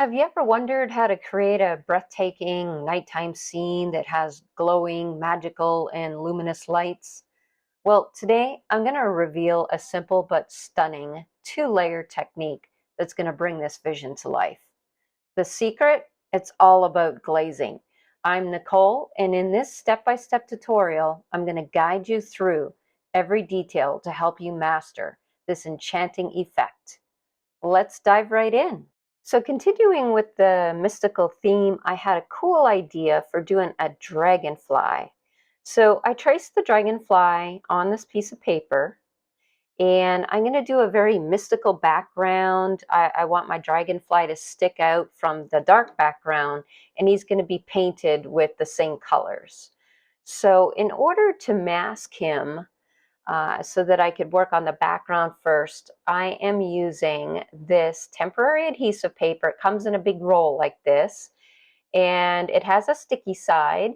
Have you ever wondered how to create a breathtaking nighttime scene that has glowing, magical, and luminous lights? Well, today I'm going to reveal a simple but stunning two-layer technique that's going to bring this vision to life. The secret? It's all about glazing. I'm Nicole, and in this step-by-step tutorial, I'm going to guide you through every detail to help you master this enchanting effect. Let's dive right in. So continuing with the mystical theme, I had a cool idea for doing a dragonfly. So I traced the dragonfly on this piece of paper, and I'm going to do a very mystical background. I want my dragonfly to stick out from the dark background, and he's going to be painted with the same colors. So in order to mask him, so that I could work on the background first, I am using this temporary adhesive paper. It comes in a big roll like this, and it has a sticky side.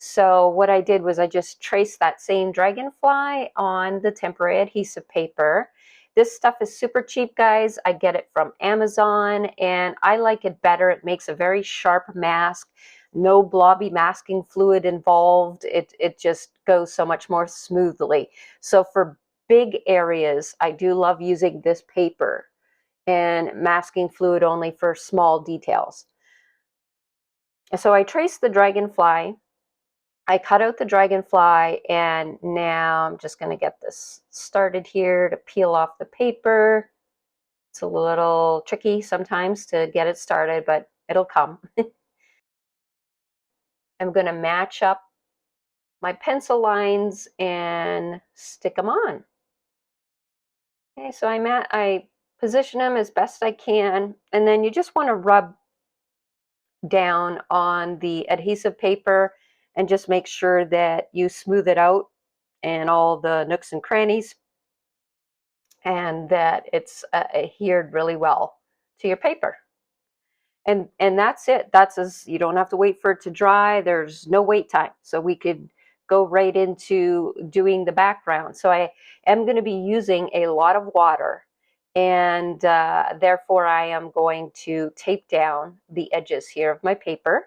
So what I did was I just traced that same dragonfly on the temporary adhesive paper. This stuff is super cheap, guys. I get it from Amazon, and I like it better. It makes a very sharp mask. No blobby masking fluid involved. It just goes so much more smoothly. So for big areas, I do love using this paper, and masking fluid only for small details. So I traced the dragonfly. I cut out the dragonfly, and now I'm just going to get this started here to peel off the paper. It's a little tricky sometimes to get it started, but it'll come. I'm going to match up my pencil lines and stick them on. Okay, so I position them as best I can, and then you just want to rub down on the adhesive paper and just make sure that you smooth it out and all the nooks and crannies, and that it's adhered really well to your paper. And that's it. You don't have to wait for it to dry. There's no wait time. So we could go right into doing the background. So I am going to be using a lot of water, and therefore I am going to tape down the edges here of my paper.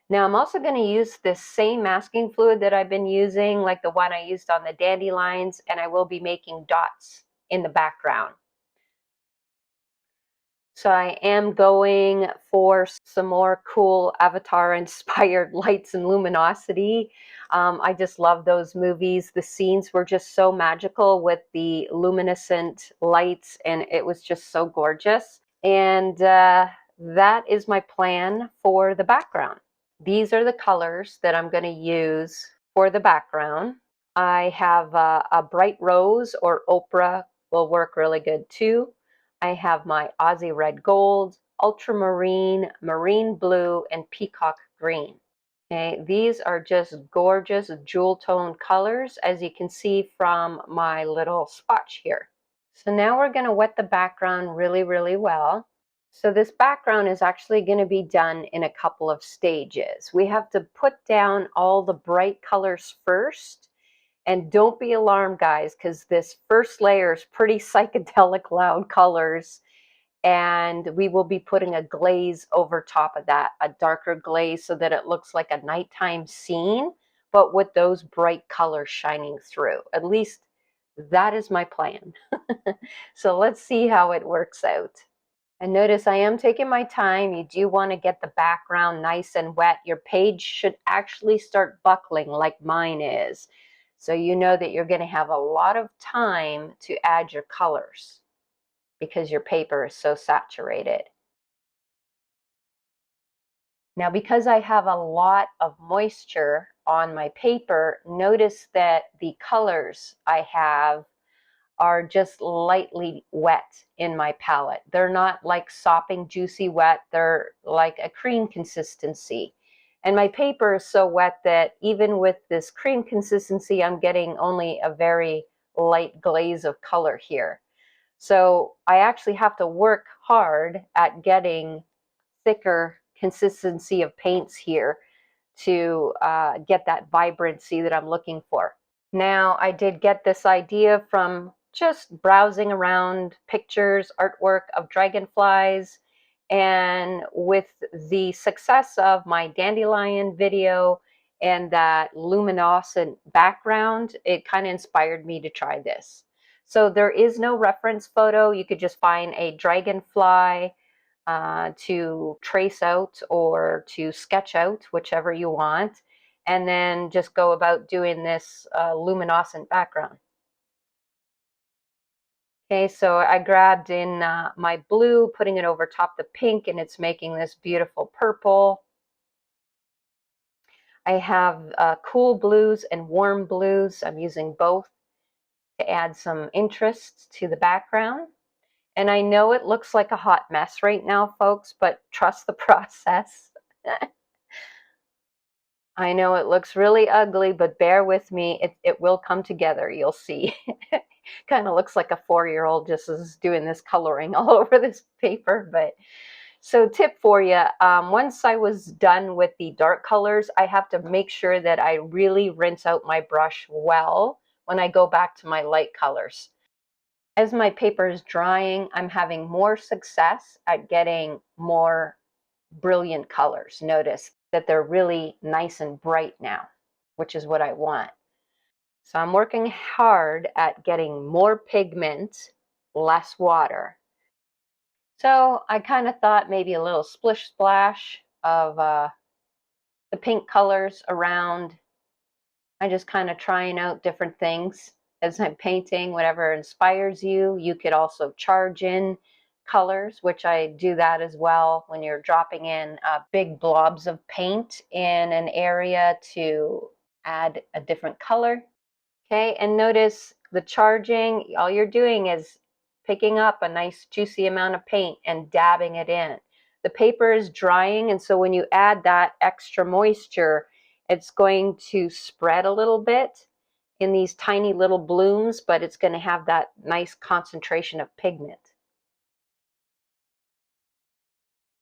Now I'm also going to use this same masking fluid that I've been using, like the one I used on the dandelions, and I will be making dots in the background. So I am going for some more cool Avatar-inspired lights and luminosity. I just love those movies. The scenes were just so magical with the luminescent lights, and it was just so gorgeous. And that is my plan for the background. These are the colors that I'm going to use for the background. I have a bright rose or ochre will work really good too. I have my Aussie red gold, ultramarine, marine blue, and peacock green. Okay, these are just gorgeous jewel tone colors, as you can see from my little swatch here. So now we're going to wet the background really, really well. So this background is actually going to be done in a couple of stages. We have to put down all the bright colors first. And don't be alarmed, guys, because this first layer is pretty psychedelic loud colors. And we will be putting a glaze over top of that, a darker glaze, so that it looks like a nighttime scene, but with those bright colors shining through. At least that is my plan. So let's see how it works out. And notice I am taking my time. You do want to get the background nice and wet. Your page should actually start buckling like mine is. So you know that you're going to have a lot of time to add your colors because your paper is so saturated. Now, because I have a lot of moisture on my paper, notice that the colors I have are just lightly wet in my palette. They're not like sopping juicy wet. They're like a cream consistency. And my paper is so wet that even with this cream consistency, I'm getting only a very light glaze of color here. So I actually have to work hard at getting thicker consistency of paints here to get that vibrancy that I'm looking for. Now, I did get this idea from just browsing around pictures, artwork of dragonflies. And with the success of my dandelion video and that luminoscent background, it kind of inspired me to try this. So there is no reference photo. You could just find a dragonfly to trace out or to sketch out, whichever you want, and then just go about doing this luminoscent background. Okay, so I grabbed in my blue, putting it over top the pink, and it's making this beautiful purple. I have cool blues and warm blues. I'm using both to add some interest to the background. And I know it looks like a hot mess right now, folks, but trust the process. I know it looks really ugly, but bear with me. It will come together. You'll see. Kind of looks like a 4-year-old just is doing this coloring all over this paper. But so tip for you, once I was done with the dark colors, I have to make sure that I really rinse out my brush well when I go back to my light colors. As my paper is drying, I'm having more success at getting more brilliant colors. Notice that they're really nice and bright now, which is what I want. So I'm working hard at getting more pigment, less water. So I kind of thought maybe a little splish splash of the pink colors around. I just kind of trying out different things as I'm painting, whatever inspires you. You could also charge in colors, which I do that as well when you're dropping in big blobs of paint in an area to add a different color. Okay, and notice the charging, all you're doing is picking up a nice juicy amount of paint and dabbing it in. The paper is drying, and so when you add that extra moisture, it's going to spread a little bit in these tiny little blooms, but it's going to have that nice concentration of pigment.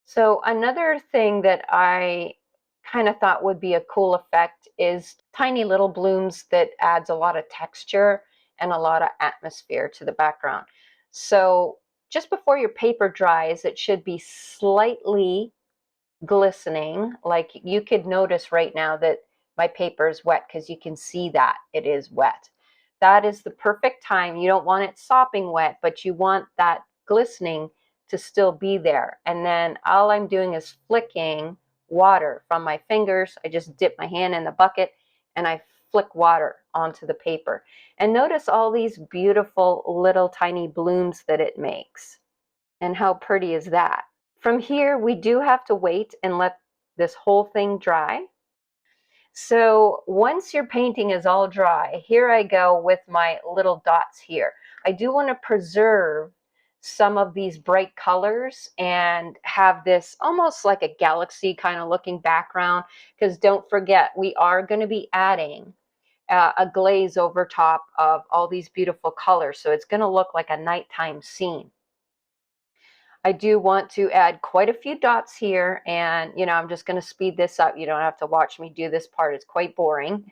So another thing that I kind of thought would be a cool effect is tiny little blooms that adds a lot of texture and a lot of atmosphere to the background. So just before your paper dries, it should be slightly glistening. Like you could notice right now that my paper is wet because you can see that it is wet. That is the perfect time. You don't want it sopping wet, but you want that glistening to still be there. And then all I'm doing is flicking water from my fingers. I just dip my hand in the bucket and I flick water onto the paper. And notice all these beautiful little tiny blooms that it makes. And how pretty is that? From here, we do have to wait and let this whole thing dry. So once your painting is all dry, here I go with my little dots here. I do want to preserve some of these bright colors and have this almost like a galaxy kind of looking background, because don't forget, we are going to be adding a glaze over top of all these beautiful colors. So it's going to look like a nighttime scene. I do want to add quite a few dots here, and I'm just going to speed this up. You don't have to watch me do this part. It's quite boring.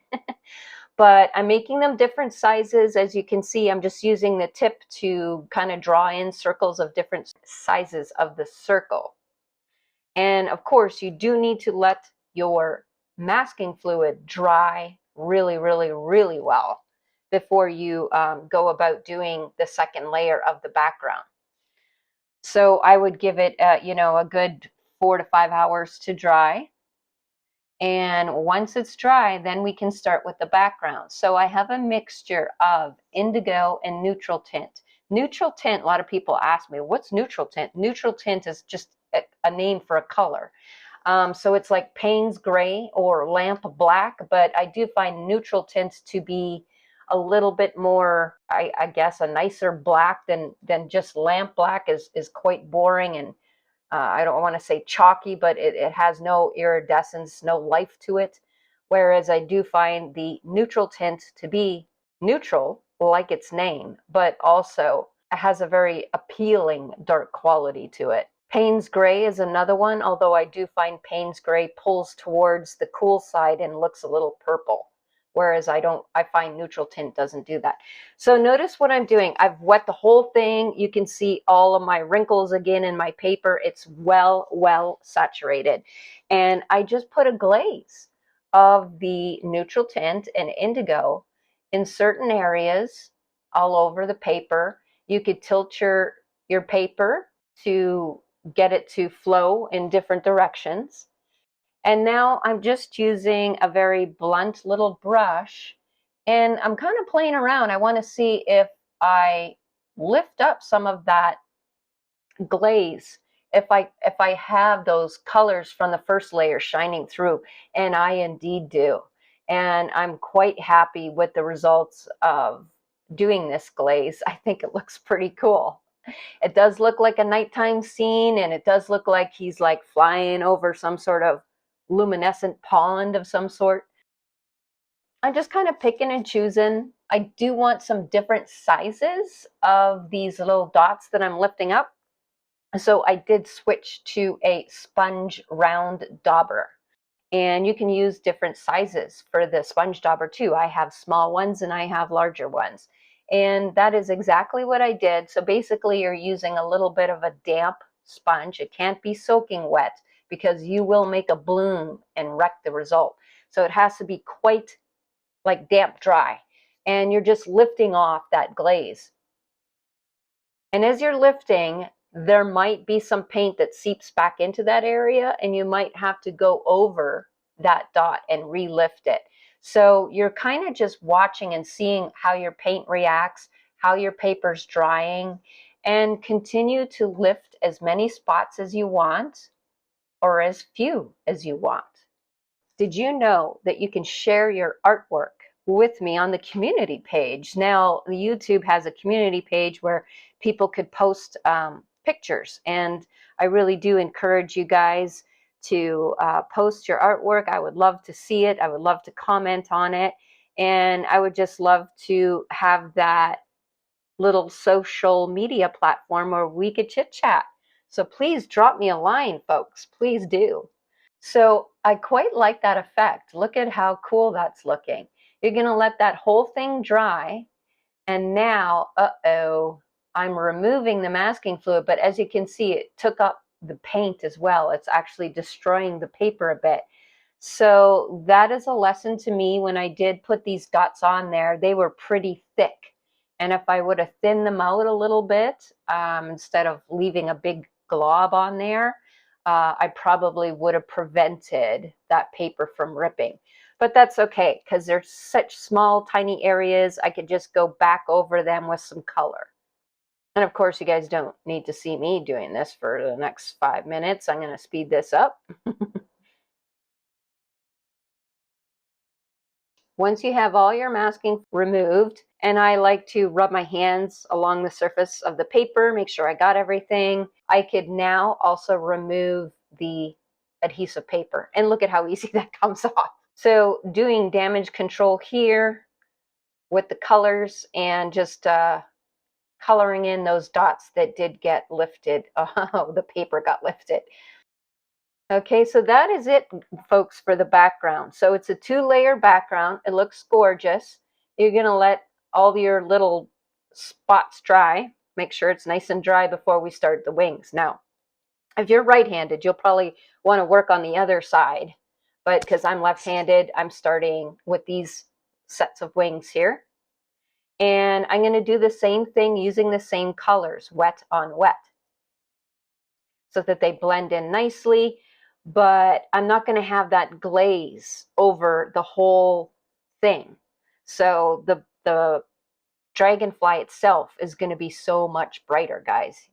But I'm making them different sizes. As you can see, I'm just using the tip to kind of draw in circles of different sizes of the circle. And of course, you do need to let your masking fluid dry really, really, really well before you go about doing the second layer of the background. So I would give it, a good 4 to 5 hours to dry. And once it's dry, then we can start with the background. So I have a mixture of indigo and neutral tint. Neutral tint, a lot of people ask me, what's neutral tint? Neutral tint is just a name for a color. So it's like Payne's gray or lamp black, but I do find neutral tint to be a little bit more, I guess, a nicer black than just lamp black is quite boring, and I don't want to say chalky, but it has no iridescence, no life to it. Whereas I do find the neutral tint to be neutral, like its name, but also it has a very appealing dark quality to it. Payne's gray is another one, although I do find Payne's gray pulls towards the cool side and looks a little purple. whereas I find neutral tint doesn't do that. So notice what I'm doing. I've wet the whole thing. You can see all of my wrinkles again in my paper. It's well saturated. And I just put a glaze of the neutral tint and indigo in certain areas all over the paper. You could tilt your paper to get it to flow in different directions. And now I'm just using a very blunt little brush, and I'm kind of playing around. I want to see if I lift up some of that glaze, if I have those colors from the first layer shining through, and I indeed do. And I'm quite happy with the results of doing this glaze. I think it looks pretty cool. It does look like a nighttime scene, and it does look like he's like flying over some sort of luminescent pond of some sort. I'm just kind of picking and choosing. I do want some different sizes of these little dots that I'm lifting up. So I did switch to a sponge round dauber. And you can use different sizes for the sponge dauber too. I have small ones and I have larger ones. And that is exactly what I did. So basically you're using a little bit of a damp sponge. It can't be soaking wet because you will make a bloom and wreck the result. So it has to be quite like damp dry. And you're just lifting off that glaze. And as you're lifting, there might be some paint that seeps back into that area, and you might have to go over that dot and relift it. So you're kind of just watching and seeing how your paint reacts, how your paper's drying, and continue to lift as many spots as you want or as few as you want. Did you know that you can share your artwork with me on the community page? Now, the YouTube has a community page where people could post pictures, and I really do encourage you guys to post your artwork. I would love to see it. I would love to comment on it, and I would just love to have that little social media platform where we could chit chat. So please drop me a line, folks. Please do. So I quite like that effect. Look at how cool that's looking. You're going to let that whole thing dry. And now, I'm removing the masking fluid. But as you can see, it took up the paint as well. It's actually destroying the paper a bit. So that is a lesson to me. When I did put these dots on there, they were pretty thick. And if I would have thinned them out a little bit, instead of leaving a big glob on there, I probably would have prevented that paper from ripping. But that's okay, because they're such small, tiny areas. I could just go back over them with some color. And of course, you guys don't need to see me doing this for the next 5 minutes. I'm going to speed this up. Once you have all your masking removed, and I like to rub my hands along the surface of the paper, make sure I got everything, I could now also remove the adhesive paper. And look at how easy that comes off. So doing damage control here with the colors and just coloring in those dots that did get lifted. Oh, the paper got lifted. Okay, so that is it, folks, for the background. So it's a 2-layer background. It looks gorgeous. You're going to let all your little spots dry. Make sure it's nice and dry before we start the wings. Now, if you're right-handed, you'll probably want to work on the other side. But because I'm left-handed, I'm starting with these sets of wings here. And I'm going to do the same thing using the same colors, wet on wet, so that they blend in nicely. But I'm not going to have that glaze over the whole thing. So the dragonfly itself is going to be so much brighter, guys.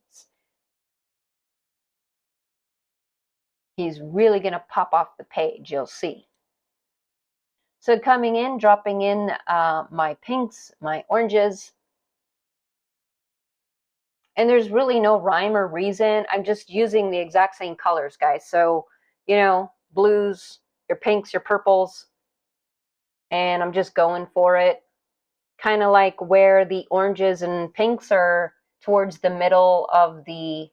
He's really going to pop off the page, you'll see. So coming in, dropping in my pinks, my oranges. And there's really no rhyme or reason. I'm just using the exact same colors, guys. So, you know, blues, your pinks, your purples, and I'm just going for it. Kind of like where the oranges and pinks are towards the middle of the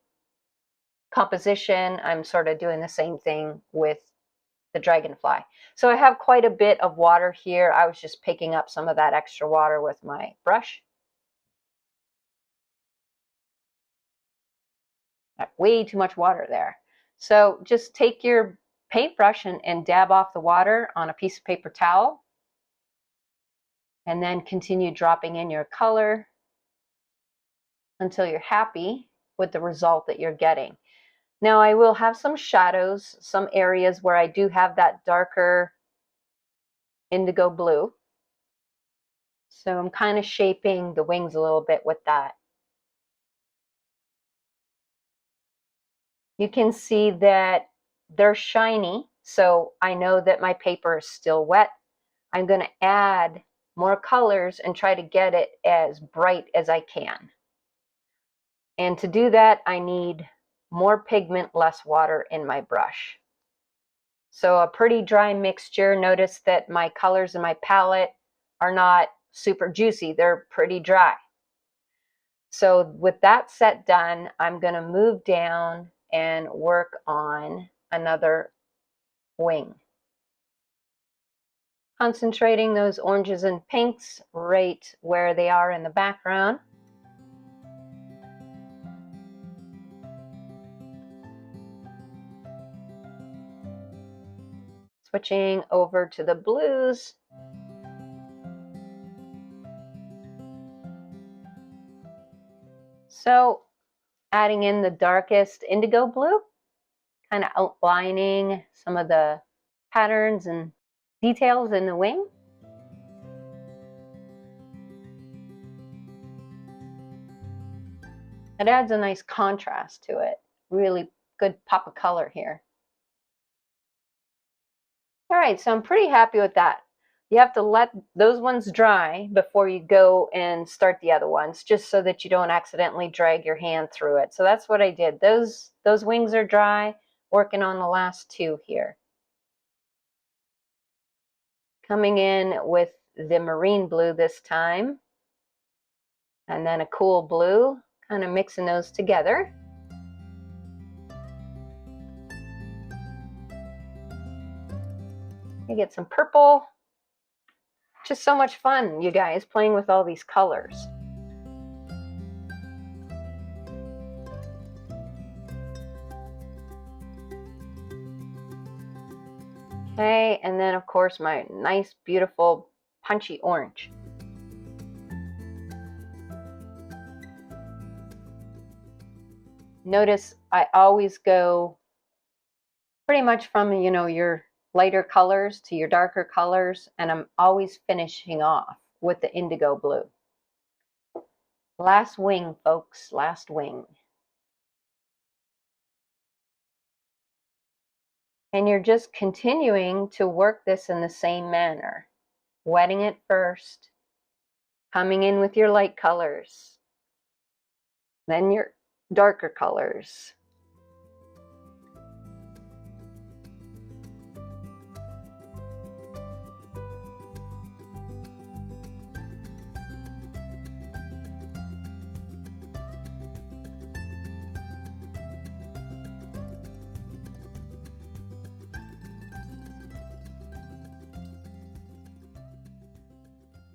composition, I'm sort of doing the same thing with the dragonfly. So I have quite a bit of water here. I was just picking up some of that extra water with my brush. Way too much water there. So just take your paintbrush and dab off the water on a piece of paper towel. And then continue dropping in your color until you're happy with the result that you're getting. Now I will have some shadows, some areas where I do have that darker indigo blue. So I'm kind of shaping the wings a little bit with that. You can see that they're shiny, so I know that my paper is still wet. I'm going to add more colors and try to get it as bright as I can. And to do that, I need more pigment, less water in my brush. So a pretty dry mixture. Notice that my colors in my palette are not super juicy. They're pretty dry. So with that set done, I'm going to move down and work on another wing. Concentrating those oranges and pinks right where they are in the background. Switching over to the blues. So adding in the darkest indigo blue, kind of outlining some of the patterns and details in the wing. It adds a nice contrast to it. Really good pop of color here. All right, so I'm pretty happy with that. You have to let those ones dry before you go and start the other ones, just so that you don't accidentally drag your hand through it. So that's what I did. Those wings are dry, working on the last two here. Coming in with the marine blue this time, and then a cool blue, kind of mixing those together. You get some purple. Just so much fun, you guys, playing with all these colors. Okay, and then of course my nice, beautiful, punchy orange. Notice I always go pretty much from, your lighter colors to your darker colors, and I'm always finishing off with the indigo blue. Last wing, folks, last wing. And you're just continuing to work this in the same manner. Wetting it first, coming in with your light colors, then your darker colors.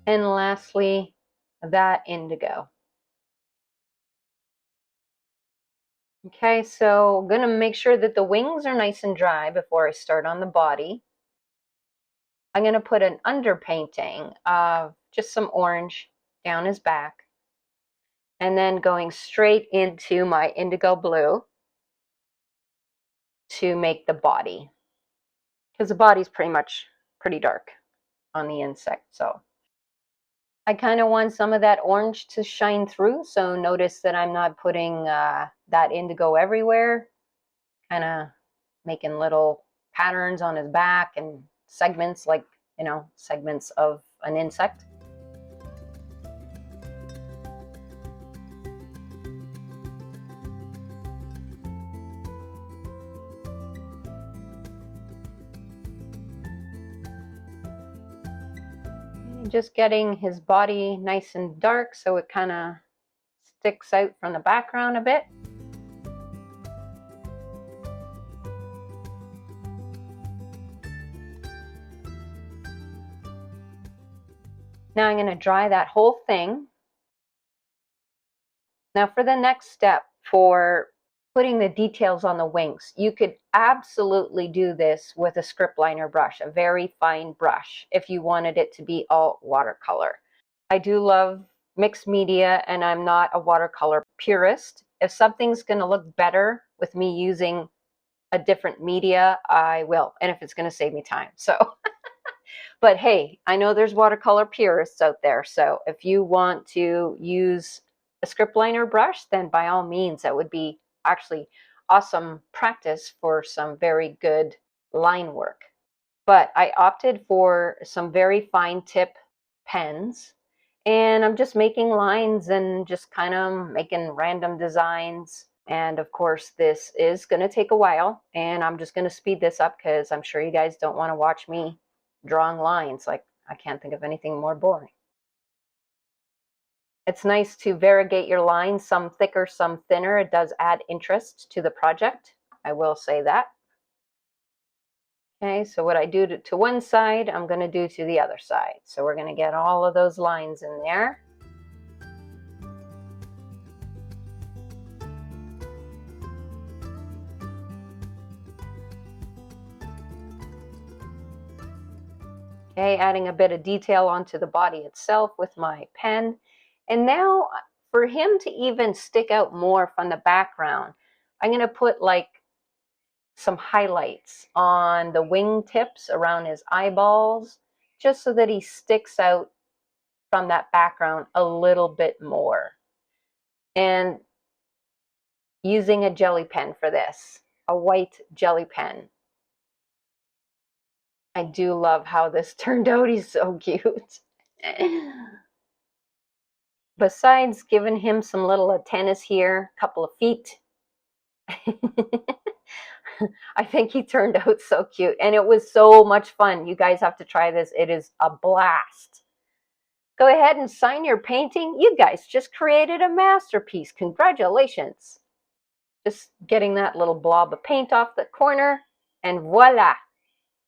And lastly, that indigo. Okay, so I'm going to make sure that the wings are nice and dry before I start on the body. I'm going to put an underpainting of just some orange down his back, and then going straight into my indigo blue to make the body, because the body's pretty dark on the insect. So I kind of want some of that orange to shine through, so notice that I'm not putting that indigo everywhere, kind of making little patterns on his back and segments, like, segments of an insect. Just getting his body nice and dark so it kind of sticks out from the background a bit. Now I'm going to dry that whole thing. Now for the next step, for putting the details on the wings, you could absolutely do this with a script liner brush, a very fine brush, if you wanted it to be all watercolor. I do love mixed media, and I'm not a watercolor purist. If something's going to look better with me using a different media, I will, and if it's going to save me time. So but hey, I know there's watercolor purists out there, so if you want to use a script liner brush, then by all means, that would be actually awesome practice for some very good line work. But I opted for some very fine tip pens, and I'm just making lines and just kind of making random designs. And of course, this is going to take a while, and I'm just going to speed this up because I'm sure you guys don't want to watch me drawing lines. Like, I can't think of anything more boring. It's nice to variegate your lines, some thicker, some thinner. It does add interest to the project. I will say that. Okay, so what I do to one side, I'm going to do to the other side. So we're going to get all of those lines in there. Okay, adding a bit of detail onto the body itself with my pen. And now for him to even stick out more from the background, I'm going to put like some highlights on the wing tips around his eyeballs, just so that he sticks out from that background a little bit more. And using a jelly pen for this, a white jelly pen. I do love how this turned out. He's so cute. Besides giving him some little antennas here, a couple of feet, I think he turned out so cute. And it was so much fun. You guys have to try this. It is a blast. Go ahead and sign your painting. You guys just created a masterpiece. Congratulations. Just getting that little blob of paint off the corner. And voila,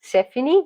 c'est fini.